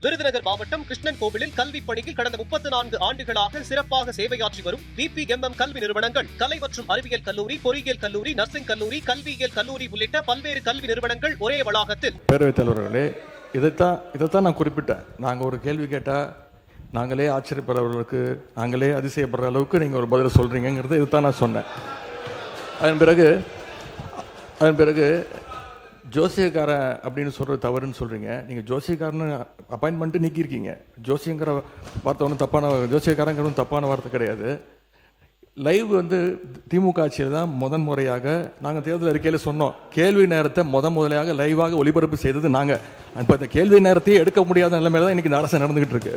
விருதுநகர் மாவட்டம் கிருஷ்ணன் கோவிலில் கல்வி பணியில் கடந்த 34 ஆண்டுகளாக சிறப்பாக சேவையாற்றி வரும் BPMM கல்வி நிறுவனங்கள், கலை மற்றும் அறிவியல் கல்லூரி, பொறியியல் கல்லூரி, நர்சிங் கல்லூரி, கல்வியியல் கல்லூரி உள்ளிட்ட பல்வேறு கல்வி நிறுவனங்கள் ஒரே வளாகத்தில். பேரவைத் தலைவர்களே, இதைத்தான் நான் குறிப்பிட்டேன். நாங்கள் ஒரு கேள்வி கேட்டால் நாங்களே ஆச்சரியப்படுறவர்களுக்கு, நாங்களே அதிசயப்படுற அளவுக்கு நீங்கள் ஒரு பதில் சொல்கிறீங்கிறது இதைத்தான் நான் சொன்னேன். அதன் பிறகு ஜோசியக்காரன் அப்படின்னு சொல்கிறது தவறுன்னு சொல்கிறீங்க. நீங்கள் ஜோசியக்காரன்னு அப்பாயின்மெண்ட்டு நீக்கியிருக்கீங்க. ஜோசியங்கிற வார்த்தை ஒன்றும் ஜோசியக்காரங்கிறது தப்பான வார்த்தை கிடையாது. லைவ் திமுக ஆட்சியில் தான் முறையாக நாங்கள் தேர்தல் அறிக்கையில் சொன்னோம், கேள்வி நேரத்தை முதலையாக லைவாக ஒளிபரப்பு செய்தது நாங்கள். இப்போ இந்த கேள்வி நேரத்தையே எடுக்க முடியாத நிலைமையில தான் இன்றைக்கி இந்த அரசு நடந்துகிட்டு இருக்கு.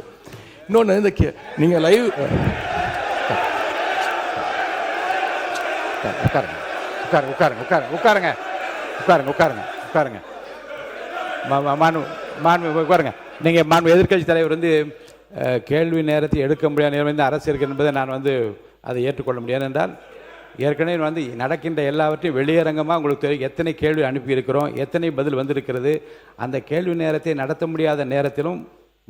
இன்னொன்று, நீங்கள் லைவ் உட்காருங்க. நீங்கள் எதிர்கட்சி தலைவர் கேள்வி நேரத்தை எடுக்க முடியாத நிலைமை அரசு இருக்கு என்பதை நான் அதை ஏற்றுக்கொள்ள முடியாது. என்றால் ஏற்கனவே நடக்கின்ற எல்லாவற்றையும் வெளியரங்கமாக உங்களுக்கு தெரியும். எத்தனை கேள்வி அனுப்பியிருக்கிறோம், எத்தனை பதில் வந்திருக்கிறது. அந்த கேள்வி நேரத்தை நடத்த முடியாத நேரத்திலும்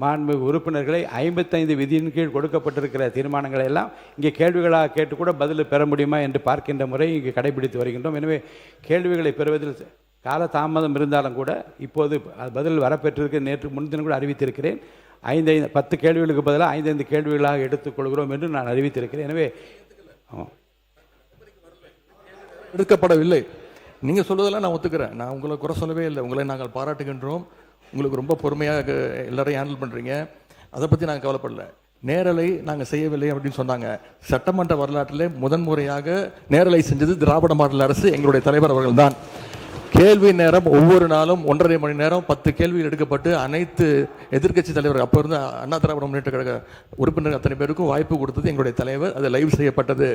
மாண்புமிகு உறுப்பினர்களை 55 விதியின் கீழ் கொடுக்கப்பட்டிருக்கிற தீர்மானங்களை எல்லாம் இங்கே கேள்விகளாக கேட்டு கூட பதில் பெற முடியுமா என்று பார்க்கின்ற முறை இங்கே கடைபிடித்து வருகின்றோம். எனவே கேள்விகளை பெறுவதில் கால தாமதம் இருந்தாலும் கூட இப்போது பதில் வரப்பெற்றிருக்கு. நேற்று முன்தினம் கூட அறிவித்திருக்கிறேன். 10 கேள்விகளுக்கு பதிலாக 5 கேள்விகளாக எடுத்துக்கொள்கிறோம் என்று நான் அறிவித்திருக்கிறேன். எனவே எடுக்கப்படவில்லை. நீங்கள் சொல்வதெல்லாம் நான் ஒத்துக்கிறேன். நான் உங்களை குறை சொல்லவே இல்லை. உங்களை நாங்கள் பாராட்டுகின்றோம். உங்களுக்கு ரொம்ப பொறுமையாக எல்லாரையும் ஹேண்டில் பண்ணுறீங்க. அதை பற்றி நாங்கள் கவலைப்படல. நேரலை நாங்கள் செய்யவில்லை அப்படின்னு சொன்னாங்க. சட்டமன்ற வரலாற்றிலே முதன்முறையாக நேரலை செஞ்சது திராவிட மாடல் அரசு, எங்களுடைய தலைவர் அவர்கள் தான். கேள்வி நேரம் ஒவ்வொரு நாளும் 1.5 மணி நேரம் 10 கேள்விகள் எடுக்கப்பட்டு அனைத்து எதிர்க்கட்சி தலைவர், அப்போ இருந்த அண்ணா திராவிட முன்னேற்ற கழக உறுப்பினர்கள் அத்தனை பேருக்கும் வாய்ப்பு கொடுத்தது எங்களுடைய தலைவர். அது லைவ் செய்யப்பட்டது.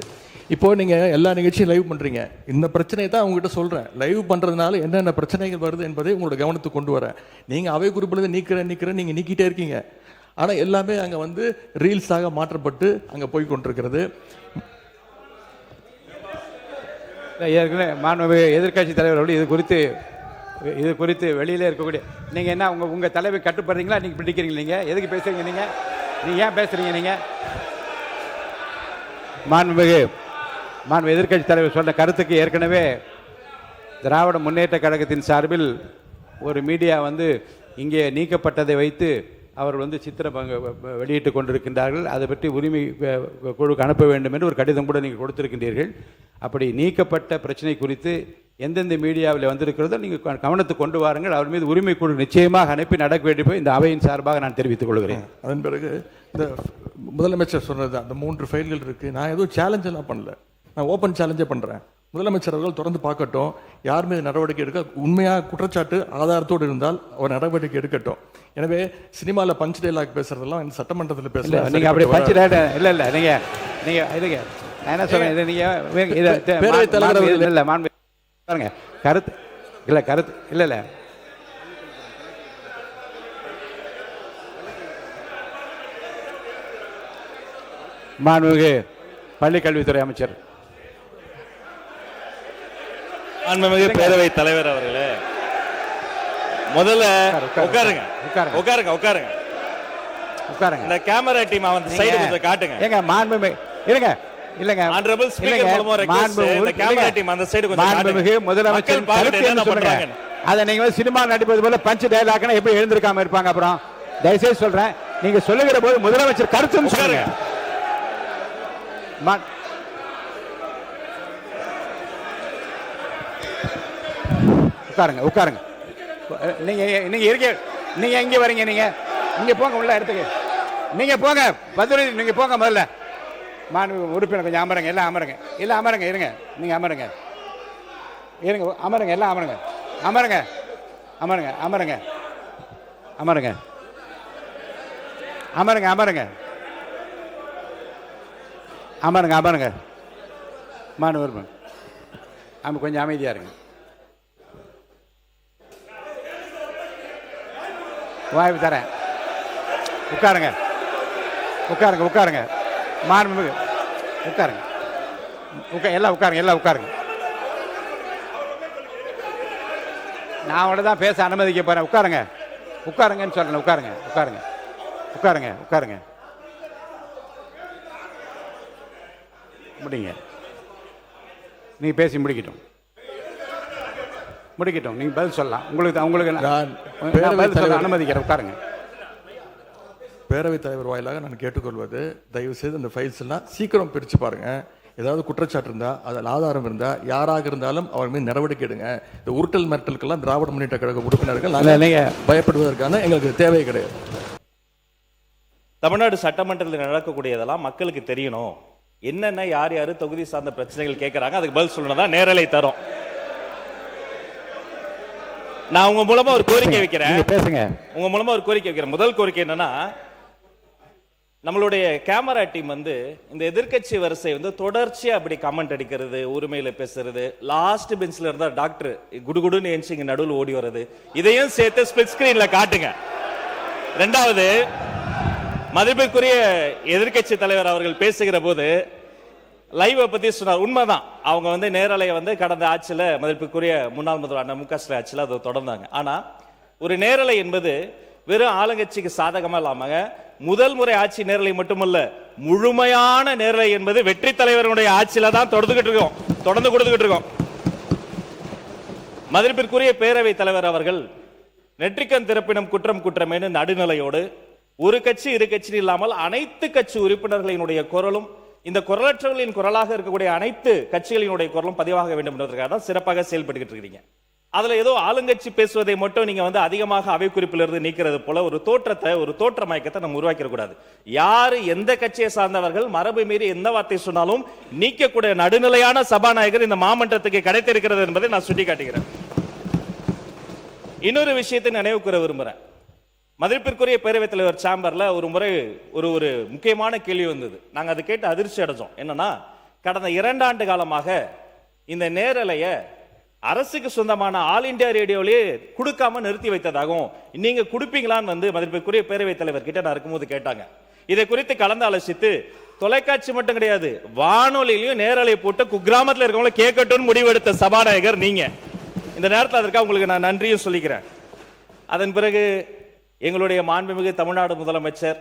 இப்போ நீங்கள் எல்லா நிகழ்ச்சியும் லைவ் பண்ணுறீங்க. இந்த பிரச்சனையை தான் அவங்ககிட்ட சொல்கிறேன். லைவ் பண்ணுறதுனால என்னென்ன பிரச்சனைகள் வருது என்பதை உங்களோட கவனத்துக்கு கொண்டு வரேன். நீங்கள் அவை குறிப்பில் நீக்கிறேன் நீங்கள் நீக்கிட்டே இருக்கீங்க. ஆனால் எல்லாமே அங்கே ரீல்ஸாக மாற்றப்பட்டு அங்கே போய் கொண்டிருக்கிறது. ஏற்கனவே மாண்புமிகு எதிர்கட்சி தலைவர்கள் இது குறித்து வெளியிலே இருக்கக்கூடிய நீங்கள் என்ன உங்கள் தலைமை கட்டுப்படுறீங்களா? நீங்கள் பிடிக்கிறீங்க? நீங்கள் எதுக்கு பேசுகிறீங்க? நீங்கள் ஏன் பேசுகிறீங்க? நீங்கள் மாண்புமிகு எதிர்கட்சி தலைவர் சொன்ன கருத்துக்கு ஏற்கனவே திராவிட முன்னேற்ற கழகத்தின் சார்பில் ஒரு மீடியா இங்கே நீக்கப்பட்டதை வைத்து அவர் சித்திரம் வெளியிட்டு கொண்டிருக்கின்றார்கள். அதை பற்றி உரிமை குழுக்கு அனுப்ப வேண்டும் என்று ஒரு கடிதம் கூட நீங்கள் கொடுத்திருக்கின்றீர்கள். அப்படி நீக்கப்பட்ட பிரச்சனை குறித்து எந்தெந்த மீடியாவில் வந்திருக்கிறதோ நீங்கள் கவனத்துக்கு கொண்டு வாருங்கள். அவர் மீது உரிமை குழு நிச்சயமாக அனுப்பி நடக்க வேண்டிய இந்த அவையின் சார்பாக நான் தெரிவித்துக் கொள்கிறேன். அதன் பிறகு இந்த முதலமைச்சர் சொன்னது அந்த 3 ஃபைல்கள் இருக்குது. நான் எதுவும் சேலஞ்ச் எல்லாம் பண்ணல, நான் ஓப்பன் சேலஞ்சே பண்ணுறேன். முதலமைச்சர் அவர்கள் தொடர்ந்து பார்க்கட்டும், யார் மீது நடவடிக்கை எடுக்க உண்மையாக குற்றச்சாட்டு ஆதாரத்தோடு இருந்தால் அவர் நடவடிக்கை எடுக்கட்டும். எனவே சினிமாவில் பஞ்ச் டைலாக் பேசுறதெல்லாம் இந்த சட்டமன்றத்தில் பேசல. நீங்கள் அப்படி பஞ்ச் டைலாக் இல்லை நீங்கள் இதுங்க நான் என்ன சொல்றேன், இதை நீங்கள் பேரவைத் தலைவர் இல்லை மாண்பு பாருங்க கருத்து இல்லை மாண்புமிகு பள்ளிக்கல்வித்துறை அமைச்சர், மாண்புமிகு பேரவைத் தலைவர் அவர்களே, முதல்ல உட்காருங்க. இந்த கேமரா டீம் சைடு கொஞ்சம் காட்டுங்க. ஏங்க மாண்புமிகு இருங்க. இல்லங்க ஆனரபிள் ஸ்பீக்கர் மூலமா ரெக்வெஸ்ட் இந்த கேமரா டீம் அந்த சைடு கொஞ்சம் காட்டுங்க. மாண்புமிகு முதலமைச்சர் கருத்து என்ன சொல்றாங்க? அத நீங்க சினிமா நடிப்பது போல பஞ்ச் டயலாக்னா எப்படி எழுந்திருக்காம இருப்பாங்க? அப்புறம் தயவுசெய்து சொல்றேன், நீங்க சொல்லுகிற போது முதலமைச்சர் கருத்துன்னு சொல்லுங்க. உட்காருங்க. நீங்க எங்க வரீங்க? நீங்க போங்க உள்ள இடத்துக்கு. நீங்க போங்க பதில், நீங்க போங்க முதல்ல. மாண்பு உறுப்பினர் கொஞ்சம் அமருங்க. எல்லாம் அமருங்க. இருங்க. நீங்க அமருங்க. எல்லாம் அமருங்க. மாண்பு உறுப்பினர் கொஞ்சம் அமைதியா இருங்க. வாய்ப்பு தரேன். உட்காருங்க. மாண்புமிகு உட்காருங்க. எல்லாம் உட்காருங்க. நான் அவனை தான் பேச அனுமதிக்க போறேன். உட்காருங்க. உட்காருங்கன்னு சொல்றேன். உட்காருங்க உட்காருங்க உட்காருங்க உட்காருங்க. முடிங்க. நீ பேசி முடிக்கட்டும். நீங்க பதில் சொல்லலாம். உங்களுக்கு நான் பதில் சொல்ல அனுமதிக்கிறேன். உட்காருங்க. பேரவைத் தலைவர் வாயிலாக நான் கேட்டுக்கொள்வது, தயவு செய்து இந்த ஃபைல்ஸ் எல்லாம் சீக்கிரம் பிரித்து பாருங்க. ஏதாவது குற்றச்சாட்டு இருந்தால், அதில் ஆதாரம் இருந்தால், யாராக இருந்தாலும் அவர் மீது நடவடிக்கை எடுங்க. இந்த உருட்டல் மிரட்டலுக்கெல்லாம் திராவிட முன்னேற்ற கழக உறுப்பினர்கள் நாங்கள் பயப்படுவதற்கான எங்களுக்கு தேவை கிடையாது. தமிழ்நாடு சட்டமன்றத்தில் நடக்கக்கூடியதெல்லாம் மக்களுக்கு தெரியணும். என்னென்ன யார் யாரு தொகுதி சார்ந்த பிரச்சனைகள் கேட்கறாங்க, அதுக்கு பதில் சொல்லணும் தான் நேரலை தரும். நான் உங்க மூலமா ஒரு கோரிக்கை வைக்கிறேன். பேசுங்க. உங்க மூலமா ஒரு கோரிக்கை வைக்கிறேன். முதல் கோரிக்கை என்னன்னா, நம்மளுடைய கேமரா டீம் வந்து இந்த எதிர்க்கட்சி வரிசை வந்து தொடர்ச்சியா அப்படி கமெண்ட் அடிக்கிறது, உரிமையில பேசுறது, லாஸ்ட் பெஞ்ச்ல இருந்தா டாக்டர் குடுகுடுன்னு ஏஞ்சி இங்க நடுவில் ஓடி வர்றது, இதையும் சேர்த்து ஸ்பிளிட் ஸ்கிரீன்ல காட்டுங்க. இரண்டாவது, மதிப்பிற்குரிய எதிர்க்கட்சி தலைவர் அவர்கள் பேசுகிற போது லைவ் பத்தி சொன்னார். உண்மைதான், அவங்க வந்து நேரலையை வந்து கடந்த ஆட்சியில மதிப்பிற்குரிய முன்னாள் முதல்வர் அண்ணா மு.க. ஸ்டாலின் ஆட்சியில அதை தொடர்ந்தாங்க. ஆனா ஒரு நேரலை என்பது வெறும் ஆளுங்கட்சிக்கு சாதகமா இல்லாம முதல் முறை ஆட்சி நேரலை மட்டுமல்ல, முழுமையான நேரலை என்பது வெற்றி தலைவருடைய ஆட்சியில தான் தொடர்ந்து கொடுத்துக்கிட்டு இருக்கோம். மதிப்பிற்குரிய பேரவை தலைவர் அவர்கள் நெற்றிக்கண் திறப்பினம் குற்றம் குற்றமேனு நடுநிலையோடு ஒரு கட்சி இரு கட்சி இல்லாமல் அனைத்து கட்சி உறுப்பினர்களினுடைய குரலும், இந்த குரலற்றவர்களின் குரலாக இருக்கக்கூடிய அனைத்து கட்சிகளினுடைய குரலும் பதிவாக வேண்டும் என்பதற்காக தான் சிறப்பாக செயல்பட்டு இருக்கீங்க. அதுல ஏதோ ஆளுங்கட்சி பேசுவதை மட்டும் நீங்க வந்து அதிகமாக அவை குறிப்பிலிருந்து நீக்கிறது போல ஒரு தோற்ற மயக்கத்தை நம்ம உருவாக்கிட கூடாது. யாரு எந்த கட்சியை சார்ந்தவர்கள் மரபு மீறி எந்த வார்த்தை சொன்னாலும் நீக்கக்கூடிய நடுநிலையான சபாநாயகர் இந்த மாமன்றத்துக்கு கிடைத்திருக்கிறது என்பதை நான் சுட்டிக்காட்டுகிறேன். இன்னொரு விஷயத்தை நினைவு கூற விரும்புறேன். மதிப்பிற்குரிய பேரவைத் தலைவர் சேம்பர்ல ஒரு முறை ஒரு முக்கியமான கேள்வி வந்தது. நாங்க அதை கேட்டு அதிர்ச்சி அடைஞ்சோம். என்னன்னா, கடந்த 2 ஆண்டு காலமாக இந்த நேரலைய அரசுக்கு சொந்தமான ஆல் இந்தியா ரேடியோவிலே கொடுக்காம நிறுத்தி வைத்ததாகவும், நீங்க கொடுப்பீங்களான்னு வந்து மதிப்பிற்குரிய பேரவைத் தலைவர் கிட்ட நான் இருக்கும்போது கேட்டாங்க. இதை குறித்து கலந்து ஆலோசித்து தொலைக்காட்சி மட்டும் கிடையாது, வானொலியிலையும் நேரலை போட்டு குக்கிராமத்தில் இருக்கவங்கள கேட்கட்டும் முடிவெடுத்த சபாநாயகர் நீங்க. இந்த நேரத்தில் அதற்காக உங்களுக்கு நான் நன்றியும் சொல்லிக்கிறேன். அதன் பிறகு எங்களுடைய மாண்புமிகு தமிழ்நாடு முதலமைச்சர்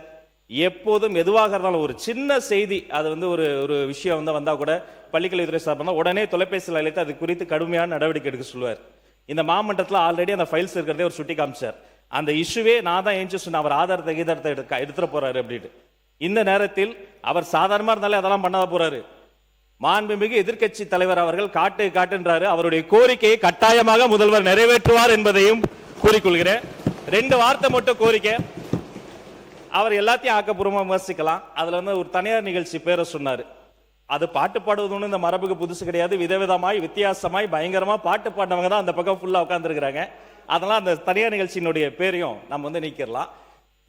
எப்போதும் எதுவாக இருந்தாலும் ஒரு சின்ன செய்தி, அது வந்து ஒரு விஷயம் வந்து வந்தா கூட பள்ளிக்கல்வித்துறை சார்பாக உடனே தொலைபேசியில் அழைத்து அது குறித்து கடுமையான நடவடிக்கை எடுக்க சொல்லுவார். இந்த மாமன்றத்தில் ஆல்ரெடி அந்த ஃபைல்ஸ் இருக்கிறதே ஒரு சுட்டி காமிச்சார். அந்த இஷ்யூவே நான் தான் ஏஞ்சி சொன்ன, அவர் ஆதாரத்தை எடுத்துட்டு போறாரு அப்படின்னு. இந்த நேரத்தில் அவர் சாதாரணமா இருந்தாலே அதெல்லாம் பண்ணாத போறாரு. மாண்புமிகு எதிர்க்கட்சி தலைவர் அவர்கள் காட்டுன்றாரு. அவருடைய கோரிக்கையை கட்டாயமாக முதல்வர் நிறைவேற்றுவார் என்பதையும் கூறிக்கொள்கிறேன். 2 வார்த்தை மட்டும் கோரிக்கை. அவர் எல்லாத்தையும் ஆக்கப்பூர்வமா விமர்சிக்கலாம். அதுல வந்து ஒரு தனியார் நிகழ்ச்சி பேரை சொன்னாரு. அது பாட்டு பாடுவது இந்த மரபுக்கு புதுசு கிடையாது. விதவிதமாய் வித்தியாசமாய் பயங்கரமா பாட்டு பாடினவங்க தான் அந்த பக்கம் ஃபுல்லா உட்கார்ந்துருக்காங்க. அதெல்லாம் அந்த தனியார் நிகழ்ச்சியினுடைய பேரையும் நம்ம வந்து நீக்கிடலாம்.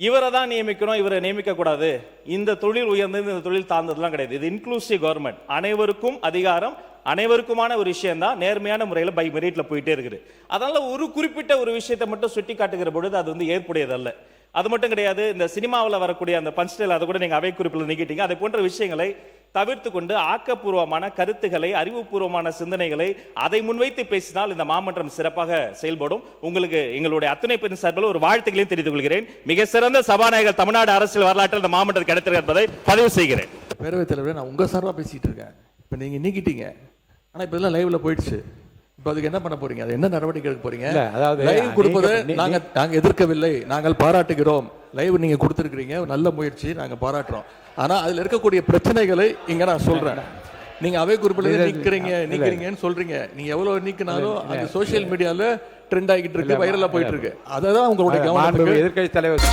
இவரை தான் நியமிக்கணும், இவரை நியமிக்க கூடாது, இந்த தொழில் உயர்ந்தது இந்த தொழில் தாழ்ந்ததுலாம் கிடையாது. இது இன்க்ளூசிவ் கவர்மெண்ட், அனைவருக்கும் அதிகாரம், அனைவருக்குமான ஒரு விஷயம் தான் நேர்மையான முறையில் பை மெரிட்ல போயிட்டே இருக்குது. அதனால ஒரு குறிப்பிட்ட ஒரு விஷயத்தை மட்டும் சுட்டி காட்டுகிற பொழுது அது வந்து ஏற்புடையதல்ல. அது மட்டும் கிடையாது, இந்த சினிமாவில் வரக்கூடிய அந்த பஞ்ச் ஸ்டைல் அதை கூட நீங்க அவை குறிப்பில் நீக்கிட்டீங்க. அதை போன்ற விஷயங்களை தவிர்த்து கொண்டு ஆக்கப்பூர்வமான கருத்துக்களை, அறிவுபூர்வமான சிந்தனைகளை அதை முன்வைத்து பேசினால் இந்த மாமன்றம் சிறப்பாக செயல்படும். உங்களுக்கு எங்களுடைய அத்துணை பேரின் சார்பில் ஒரு வாழ்த்துக்களையும் தெரிவித்துக் கொள்கிறேன். மிக சிறந்த சபாநாயகர் தமிழ்நாடு அரசியல் வரலாற்றில் இந்த மாமன்றத்தில் கிடைத்திருக்கிறது என்பதை பதிவு செய்கிறேன். பேரவைத் தலைவரே, நான் உங்க சார்பாக பேசிட்டு இருக்கேன். இப்போ நீங்க நீக்கிட்டீங்க, ஆனா இப்போ இதெல்லாம் லைவ்ல போயிடுச்சு. இப்போ அதுக்கு என்ன பண்ண போறீங்க? அது என்ன நடவடிக்கை எடுக்க போறீங்க? அதாவது லைவ் கொடுப்பதை நாங்க எதிர்க்கவில்லை, நாங்கள் பாராட்டுகிறோம். லைவ் நீங்க கொடுத்துருக்கீங்க, நல்ல முயற்சி, நாங்க பாராட்டுறோம். ஆனா அதுல இருக்கக்கூடிய பிரச்சனைகளை இங்க நான் சொல்றேன். நீங்க அவை குறிப்பில் நீக்கிறீங்கன்னு சொல்றீங்க. நீங்க எவ்வளவு நீக்கினாலும் அது சோசியல் மீடியால ட்ரெண்ட் ஆகிட்டு இருக்கு, வைரலா போயிட்டு இருக்கு. அதான் உங்களுடைய கவனம். எதிர்க்கட்சி தலைவர்